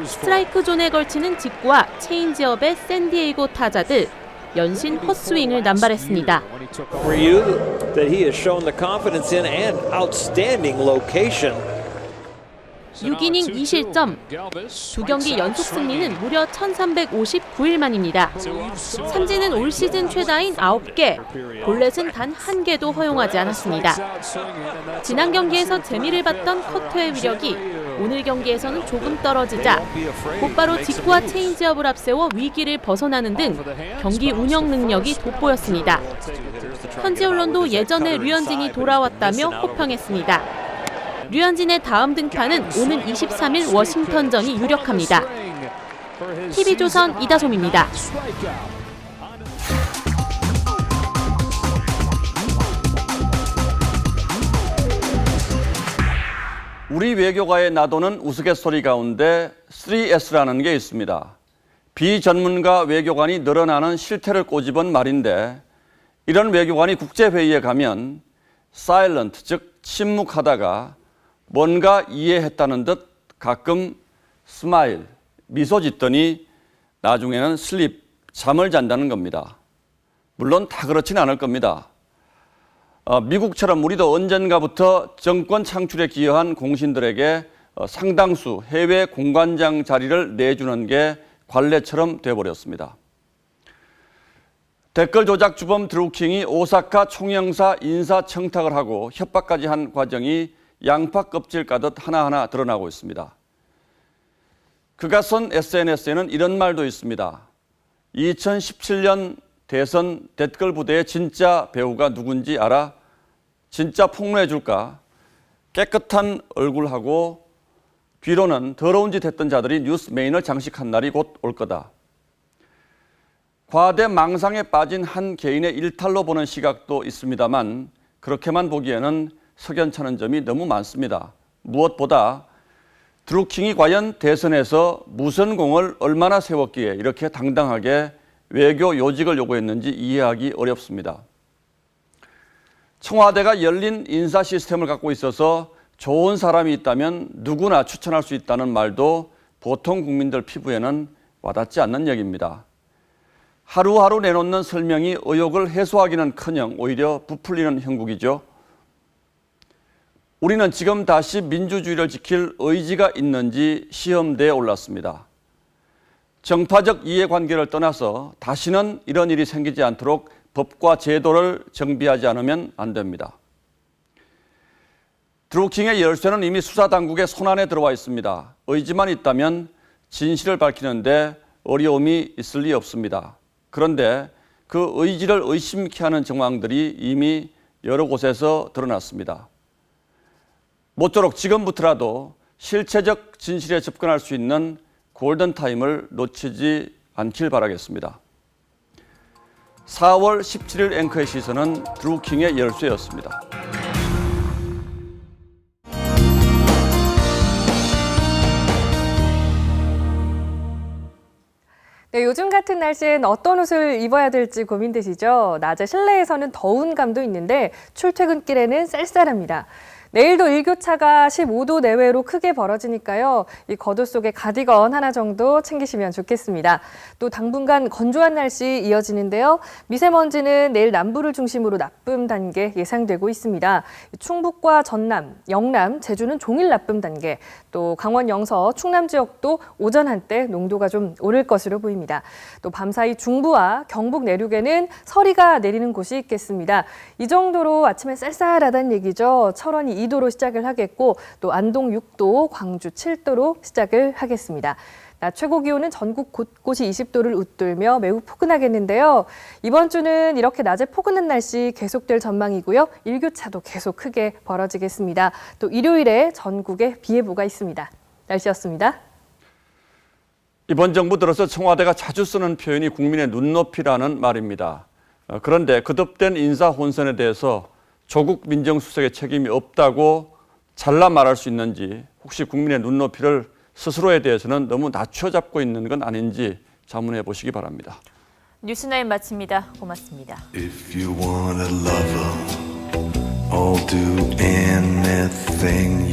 스트라이크 존에 걸치는 직구와 체인지업의 샌디에이고 타자들, 연신 헛스윙을 남발했습니다. 6이닝 2실점, 2경기 연속 승리는 무려 1359일 만입니다. 삼진은 올 시즌 최다인 9개, 볼넷은 단 1개도 허용하지 않았습니다. 지난 경기에서 재미를 봤던 커트의 위력이 오늘 경기에서는 조금 떨어지자 곧바로 직구와 체인지업을 앞세워 위기를 벗어나는 등 경기 운영 능력이 돋보였습니다. 현지 언론도 예전에 류현진이 돌아왔다며 호평했습니다. 류현진의 다음 등판은 오는 23일 워싱턴전이 유력합니다. TV조선 이다솜입니다. 우리 외교가의 나도는 우스갯소리 가운데 3S라는 게 있습니다. 비전문가 외교관이 늘어나는 실태를 꼬집은 말인데 이런 외교관이 국제회의에 가면 사일런트, 즉 침묵하다가 뭔가 이해했다는 듯 가끔 스마일, 미소 짓더니 나중에는 슬립, 잠을 잔다는 겁니다. 물론 다 그렇진 않을 겁니다. 미국처럼 우리도 언젠가부터 정권 창출에 기여한 공신들에게 상당수 해외 공관장 자리를 내주는 게 관례처럼 돼버렸습니다. 댓글 조작 주범 드루킹이 오사카 총영사 인사청탁을 하고 협박까지 한 과정이 양파 껍질 까듯 하나하나 드러나고 있습니다. 그가 쓴 SNS에는 이런 말도 있습니다. 2017년 대선 댓글 부대의 진짜 배우가 누군지 알아? 진짜 폭로해줄까? 깨끗한 얼굴하고 뒤로는 더러운 짓 했던 자들이 뉴스 메인을 장식한 날이 곧 올 거다. 과대 망상에 빠진 한 개인의 일탈로 보는 시각도 있습니다만 그렇게만 보기에는 석연찮은 점이 너무 많습니다. 무엇보다 드루킹이 과연 대선에서 무슨 공을 얼마나 세웠기에 이렇게 당당하게 외교 요직을 요구했는지 이해하기 어렵습니다. 청와대가 열린 인사 시스템을 갖고 있어서 좋은 사람이 있다면 누구나 추천할 수 있다는 말도 보통 국민들 피부에는 와닿지 않는 얘기입니다. 하루하루 내놓는 설명이 의혹을 해소하기는커녕 오히려 부풀리는 형국이죠. 우리는 지금 다시 민주주의를 지킬 의지가 있는지 시험대에 올랐습니다. 정파적 이해관계를 떠나서 다시는 이런 일이 생기지 않도록 법과 제도를 정비하지 않으면 안 됩니다. 드루킹의 열쇠는 이미 수사당국의 손안에 들어와 있습니다. 의지만 있다면 진실을 밝히는데 어려움이 있을 리 없습니다. 그런데 그 의지를 의심케 하는 정황들이 이미 여러 곳에서 드러났습니다. 모쪼록 지금부터라도 실체적 진실에 접근할 수 있는 골든타임을 놓치지 않길 바라겠습니다. 4월 17일 앵커의 시선은 드루킹의 열쇠였습니다. 네, 요즘 같은 날씨엔 어떤 옷을 입어야 될지 고민되시죠? 낮에 실내에서는 더운 감도 있는데 출퇴근길에는 쌀쌀합니다. 내일도 일교차가 15도 내외로 크게 벌어지니까요. 이 겉옷 속에 가디건 하나 정도 챙기시면 좋겠습니다. 또 당분간 건조한 날씨 이어지는데요. 미세먼지는 내일 남부를 중심으로 나쁨 단계 예상되고 있습니다. 충북과 전남, 영남, 제주는 종일 나쁨 단계, 또 강원 영서, 충남 지역도 오전 한때 농도가 좀 오를 것으로 보입니다. 또 밤사이 중부와 경북 내륙에는 서리가 내리는 곳이 있겠습니다. 이 정도로 아침에 쌀쌀하다는 얘기죠. 철원이 2도로 시작을 하겠고 또 안동 6도, 광주 7도로 시작을 하겠습니다. 낮 최고 기온은 전국 곳곳이 20도를 웃돌며 매우 포근하겠는데요. 이번 주는 이렇게 낮에 포근한 날씨 계속될 전망이고요. 일교차도 계속 크게 벌어지겠습니다. 또 일요일에 전국에 비 예보가 있습니다. 날씨였습니다. 이번 정부 들어서 청와대가 자주 쓰는 표현이 국민의 눈높이라는 말입니다. 그런데 거듭된 인사 혼선에 대해서 조국 민정수석의 책임이 없다고 잘라 말할 수 있는지, 혹시 국민의 눈높이를 스스로에 대해서는 너무 낮춰잡고 있는 건 아닌지 자문해 보시기 바랍니다. 뉴스9 마칩니다. 고맙습니다. If you want a lover, I'll do anything